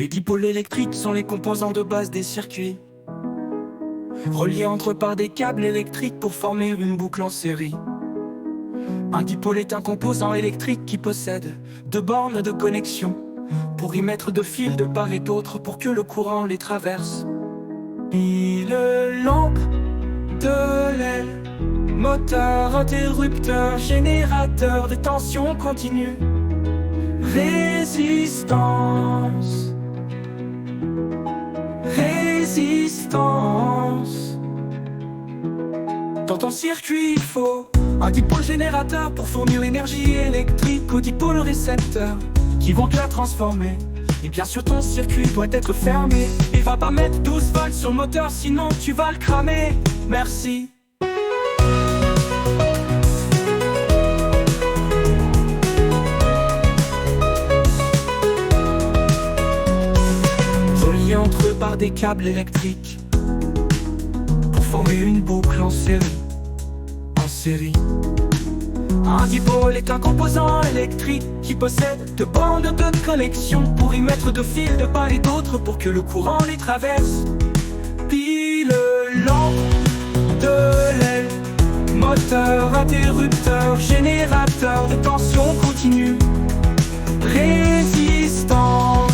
Les dipôles électriques sont les composants de base des circuits, reliés entre eux par des câbles électriques pour former une boucle en série. Un dipôle est un composant électrique qui possède deux bornes de connexion pour y mettre deux fils de part et d'autre pour que le courant les traverse. Pile, lampe de l'aile, moteur, interrupteur, générateur de tension continue, résistance, résistance. Dans ton circuit, il faut un dipôle générateur pour fournir l'énergie électrique au dipôle récepteur qui vont te la transformer. Et bien sûr ton circuit doit être fermé. Et va pas mettre 12 volts sur le moteur, sinon tu vas le cramer. Merci. Reliés entre eux par des câbles électriques pour former une boucle en série. Un dipôle est un composant électrique qui possède deux bandes de connexion pour y mettre deux fils de part et d'autre pour que le courant les traverse. Pile, lampe de l'aile, moteur, interrupteur, générateur de tension continue, résistance,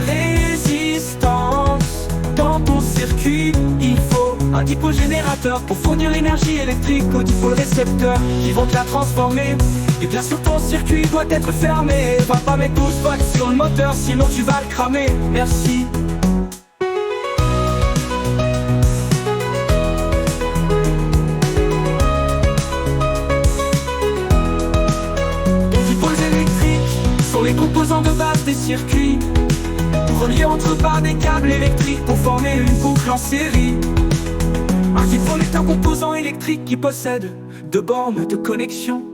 résistance. Dans ton circuit, il faut un dipôle générateur pour fournir l'énergie électrique au dipôle récepteur qui vont te la transformer. Et bien sûr ton circuit doit être fermé. Va pas mettre 12 volts sur le moteur, sinon tu vas le cramer. Merci. Les dipôles électriques sont les composants de base des circuits, reliés entre eux par des câbles électriques pour former une boucle en série. Un dipôle est un composant électrique qui possède deux bornes de connexion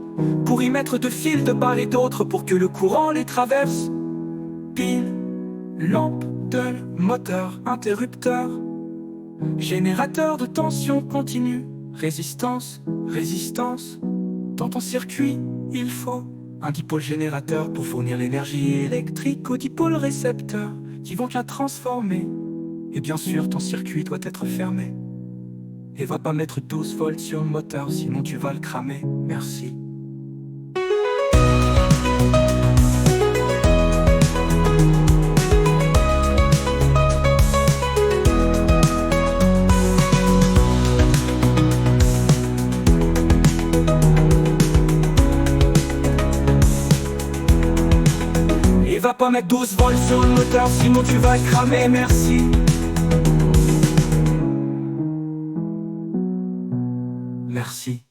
pour y mettre deux fils de part et d'autre pour que le courant les traverse. Pile, lampe de moteur, interrupteur, générateur de tension continue, résistance, résistance. Dans ton circuit, il faut un dipôle générateur pour fournir l'énergie électrique au dipôle récepteur qui vont la transformer. Et bien sûr, ton circuit doit être fermé. Et va pas mettre 12 volts sur le moteur, sinon tu vas le cramer. Merci. Et va pas mettre 12 volts sur le moteur, sinon tu vas le cramer. Merci. Merci.